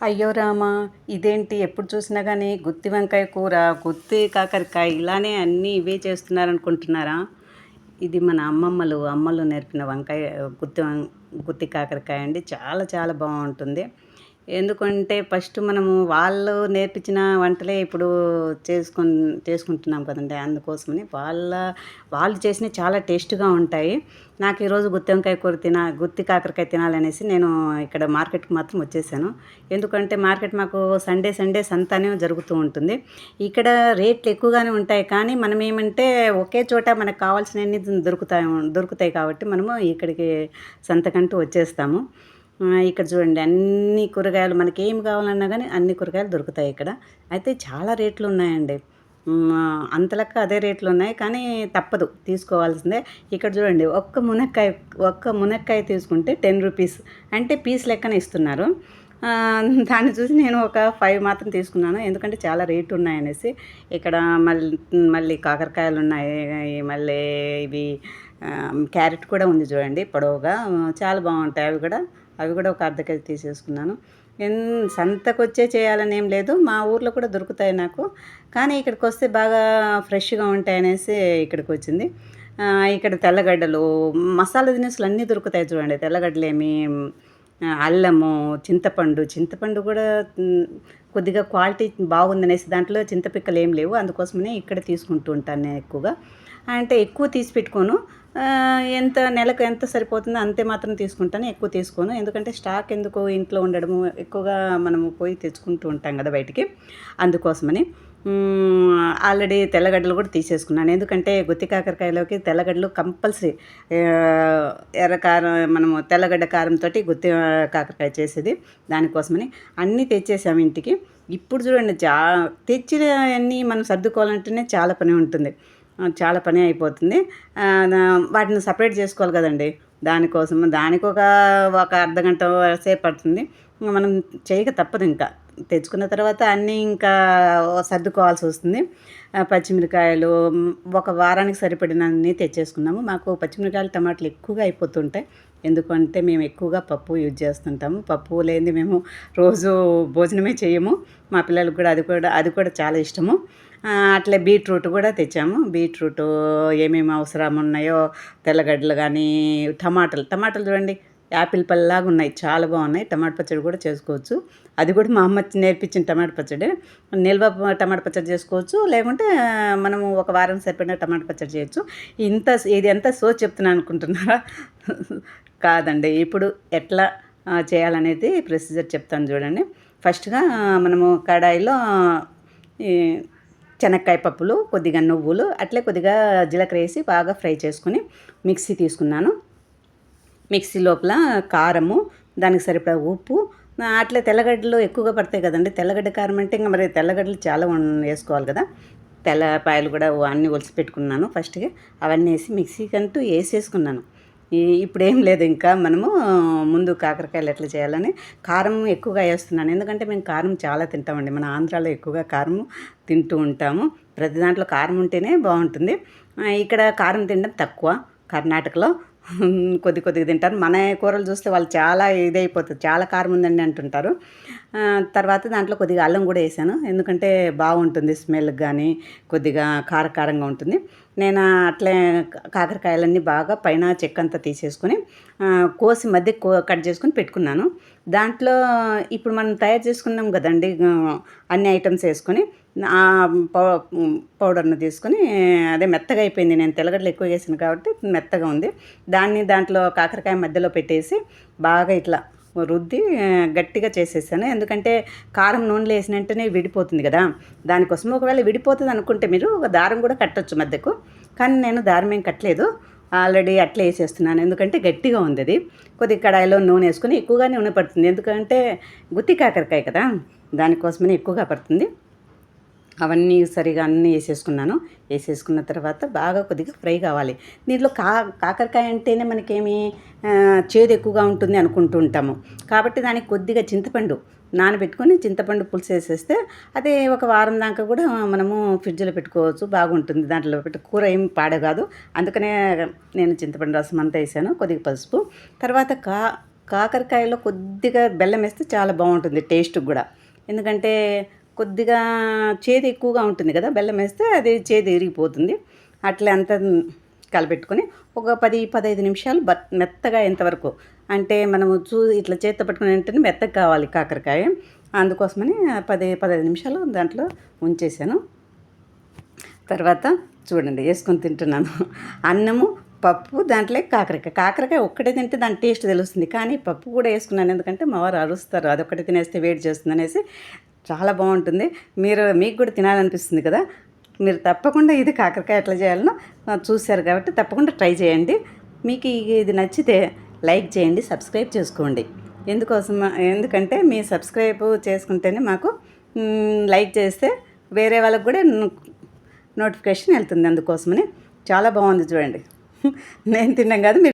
అయ్యో రామా! ఇదేంటి ఎప్పుడు చూసినా గానీ గుత్తి వంకాయ కూర, గుత్తి కాకరకాయ ఇలానే అన్నీ ఇవే చేస్తున్నారనుకుంటున్నారా? ఇది మన అమ్మలు నేర్పిన గుత్తి కాకరకాయ అండి. చాలా చాలా బావుంటుంది. ఎందుకంటే ఫస్ట్ మనము వాళ్ళు నేర్పించిన వంటలే ఇప్పుడు చేసుకుంటున్నాం కదండీ! అందుకోసమని వాళ్ళు చేసినవి చాలా టేస్ట్‌గా ఉంటాయి. నాకు ఈరోజు గుత్తి కాకరకాయ తినాలనేసి నేను ఇక్కడ మార్కెట్‌కి మాత్రం వచ్చేసాను. ఎందుకంటే మార్కెట్ మాకు సండే సండే సంత అనేది జరుగుతూ ఉంటుంది. ఇక్కడ రేట్లు ఎక్కువగానే ఉంటాయి. కానీ మనమేమంటే ఒకే చోట మనకు కావాల్సినయన్నీ దొరుకుతాయి కాబట్టి మనము ఇక్కడికి సంతకంటూ వచ్చేస్తాము. ఇక్కడ చూడండి అన్ని కూరగాయలు మనకేమి కావాలన్నా గానీ అన్ని కూరగాయలు దొరుకుతాయి ఇక్కడ. అయితే చాలా రేట్లున్నాయండి. అంతలెక్క అదే రేట్లున్నాయి. కానీ తప్పదు తీసుకోవాల్సిందే. ఇక్కడ చూడండి ఒక్క మునక్కాయ తీసుకుంటే 10 రూపీస్ అంటే పీస్ లెక్కన ఇస్తున్నారు. దాన్ని చూసి నేను ఒక 5 మాత్రం తీసుకున్నాను. ఎందుకంటే చాలా రేటున్నాయనేసి. ఇక్కడ మళ్ళీ కాకరకాయలున్నాయి. మళ్ళీ ఇవి క్యారెట్ కూడా ఉంది చూడండి పొడవుగా. చాలా బావుంటాయి అవి కూడా ఒక అర్ధ కేజీ తీసేసుకున్నాను. సంతకొచ్చే చేయాలని ఏం లేదు. మా ఊర్లో కూడా దొరుకుతాయి నాకు. కానీ ఇక్కడికొస్తే బాగా ఫ్రెష్‌గా ఉంటాయనేసి ఇక్కడికొచ్చింది. ఇక్కడ తెల్లగడ్డలు, మసాలా దినుసులు అన్నీ దొరుకుతాయి చూడండి. తెల్లగడ్డలేమి, అల్లము, చింతపండు కూడా కొద్దిగా క్వాలిటీ బాగుందనేసి దాంట్లో చింతపిక్కలేం లేవు. అందుకోసమనే ఇక్కడ తీసుకుంటూ ఉంటాను నేను ఎక్కువగా. అంటే ఎక్కువ తీసి పెట్టుకోను. నెలకు ఎంత సరిపోతుందో అంతే మాత్రం తీసుకుంటాను. ఎక్కువ తీసుకోను. ఎందుకంటే స్టాక్ ఎందుకు ఇంట్లో ఉండడము, ఎక్కువగా మనము పోయి తెచ్చుకుంటూ ఉంటాం కదా బయటికి. అందుకోసమని ఆల్రెడీ తెల్లగడ్డలు కూడా తీసేసుకున్నాను. ఎందుకంటే గుత్తి కాకరకాయలోకి తెల్లగడ్డలు కంపల్సరీ. మనము తెల్లగడ్డ కారంతోటి గుత్తి కాకరకాయ చేసేది. దానికోసమని అన్నీ తెచ్చేసాము ఇంటికి. ఇప్పుడు చూడండి తెచ్చినవన్నీ మనం సర్దుకోవాలంటేనే చాలా పని ఉంటుంది. చాలా పని అయిపోతుంది. వాటిని సపరేట్ చేసుకోవాలి కదండీ! దానికొక అర్ధగంట సేపు పడుతుంది. మనం చేయక తప్పదు ఇంకా. తెచ్చుకున్న తర్వాత అన్నీ ఇంకా సర్దుకోవాల్సి వస్తుంది. పచ్చిమిరకాయలు ఒక వారానికి సరిపడినన్ని తెచ్చేసుకున్నాము. మాకు పచ్చిమిరకాయలు, టమాటాలు ఎక్కువగా అయిపోతుంటాయి. ఎందుకంటే మేము ఎక్కువగా పప్పు యూజ్ చేస్తుంటాము. పప్పు లేనిది మేము రోజు భోజనమే చేయము. మా పిల్లలకు కూడా అది కూడా చాలా ఇష్టము. అట్లే బీట్రూట్ కూడా తెచ్చాము. బీట్రూటు ఏమేమి అవసరం ఉన్నాయో తెల్లగడ్డలు కానీ, టమాటాలు చూడండి యాపిల్ పళ్ళలాగా ఉన్నాయి. చాలా బాగున్నాయి. టమాటా పచ్చడి కూడా చేసుకోవచ్చు. అది కూడా మా అమ్మ నేర్పించిన టమాటా పచ్చడి. నిల్వ టమాటా పచ్చడి చేసుకోవచ్చు. లేకుంటే మనము ఒక వారం సరిపడిన టమాటా పచ్చడి చేయొచ్చు. ఇది ఎంత చెప్తున్నాను అనుకుంటున్నారా? కాదండి. ఇప్పుడు ఎట్లా చేయాలనేది ప్రొసీజర్ చెప్తాను చూడండి. ఫస్ట్‌గా మనము కడాయిలో ఈ శనక్కాయ పప్పులు, కొద్దిగా నువ్వులు, అట్లే కొద్దిగా జీలకర్ర వేసి బాగా ఫ్రై చేసుకుని మిక్సీ తీసుకున్నాను. మిక్సీ లోపల కారము, దానికి సరిపడా ఉప్పు, అట్లే తెల్లగడ్డలు ఎక్కువగా పడతాయి కదండీ! తెల్లగడ్డ కారం అంటే ఇంక మరి తెల్లగడ్డలు చాలా వేసుకోవాలి కదా! తెల్లపాయలు కూడా అన్నీ ఒలిసి పెట్టుకున్నాను ఫస్ట్‌గా. అవన్నీ వేసి మిక్సీకంటూ వేసేసుకున్నాను. ఇప్పుడేం లేదు ఇంకా మనము ముందు కాకరకాయలు ఎట్లా చేయాలని కారం ఎక్కువగా వేస్తున్నాను. ఎందుకంటే మేము కారం చాలా తింటామండి. మన ఆంధ్రాలో ఎక్కువగా కారం తింటూ ఉంటాము. ప్రతి దాంట్లో కారం ఉంటేనే బాగుంటుంది. ఇక్కడ కారం తినడం తక్కువ. కర్ణాటకలో కొద్దిగా తింటారు. మన కూరలు చూస్తే వాళ్ళు చాలా ఇదైపోతుంది. చాలా కారం ఉందండి అంటుంటారు. తర్వాత దాంట్లో కొద్దిగా అల్లం కూడా వేసాను. ఎందుకంటే బాగుంటుంది స్మెల్కి కానీ, కొద్దిగా కారంగా ఉంటుంది. నేను అట్లే కాకరకాయలన్నీ బాగా పైన చెక్కంతా తీసేసుకొని కోసి కట్ చేసుకొని పెట్టుకున్నాను. దాంట్లో ఇప్పుడు మనం తయారు చేసుకున్నాం కదండి, అన్ని ఐటమ్స్ వేసుకొని పౌడర్ను తీసుకొని, అదే మెత్తగా అయిపోయింది. నేను తెల్లగడ్డలు ఎక్కువ వేసాను కాబట్టి మెత్తగా ఉంది. దాంట్లో కాకరకాయ మధ్యలో పెట్టేసి బాగా ఇట్లా రుద్ది గట్టిగా చేసేసాను. ఎందుకంటే కారం నూనెలో వేసిన వెంటనే విడిపోతుంది కదా! దానికోసం ఒకవేళ విడిపోతుంది అనుకుంటే మీరు ఒక దారం కూడా కట్టొచ్చు మధ్యకు. కానీ నేను దారం ఏం కట్టలేదు. ఆల్రెడీ అట్లే వేసేస్తున్నాను. ఎందుకంటే గట్టిగా ఉంది అది. కొద్దిగా కడాయిలో నూనె వేసుకొని, ఎక్కువగా నూనె పడుతుంది. ఎందుకంటే గుత్తి కాకరకాయ కదా! దానికోసమని ఎక్కువగా పడుతుంది. అవన్నీ సరిగా అన్నీ వేసేసుకున్న తర్వాత బాగా కొద్దిగా ఫ్రై కావాలి. దీంట్లో కాకరకాయ అంటేనే మనకేమి చేదు ఎక్కువగా ఉంటుంది అనుకుంటూ ఉంటాము. కాబట్టి దానికి కొద్దిగా చింతపండు నానబెట్టుకొని చింతపండు పులుసు వేసేస్తే అది ఒక వారం దాకా కూడా మనము ఫ్రిడ్జ్లో పెట్టుకోవచ్చు. బాగుంటుంది. దాంట్లో కూర ఏం పాడే కాదు. అందుకనే నేను చింతపండు రసం అంతా వేసాను. కొద్దిగా పసుపు, తర్వాత కాకరకాయలో కొద్దిగా బెల్లం వేస్తే చాలా బాగుంటుంది టేస్ట్ కూడా. ఎందుకంటే కొద్దిగా చేదు ఎక్కువగా ఉంటుంది కదా, బెల్లం వేస్తే అది చేదు ఇరిగిపోతుంది. అట్లా అంతా కలపెట్టుకొని ఒక 10-15 నిమిషాలు మెత్తగా అయ్యేంతవరకు, అంటే మనము ఇట్లా చేత్తో పట్టుకుని వెంటనే మెత్తగా కావాలి కాకరకాయ. అందుకోసమని 10-15 నిమిషాలు దాంట్లో ఉంచేసాను. తర్వాత చూడండి వేసుకొని తింటున్నాను. అన్నము, పప్పు, దాంట్లో కాకరకాయ ఒక్కటే తింటే దాని టేస్ట్ తెలుస్తుంది. కానీ పప్పు కూడా వేసుకున్నాను, ఎందుకంటే మా వారు అరుస్తారు అదొక్కటి తినేస్తే వేడి చేస్తుంది అనేసి. చాలా బాగుంటుంది. మీకు కూడా తినాలనిపిస్తుంది కదా, మీరు తప్పకుండా ఇది కాకరకాయ ఎట్లా చేయాలనో చూశారు కాబట్టి తప్పకుండా ట్రై చేయండి. మీకు ఇది నచ్చితే లైక్ చేయండి, సబ్స్క్రైబ్ చేసుకోండి. ఎందుకంటే మీ సబ్స్క్రైబ్ చేసుకుంటేనే మాకు, లైక్ చేస్తే వేరే వాళ్ళకు కూడా నోటిఫికేషన్ వెళ్తుంది. అందుకోసమని చాలా బాగుంది చూడండి. నేను తిన్నాం కాదు, మీరు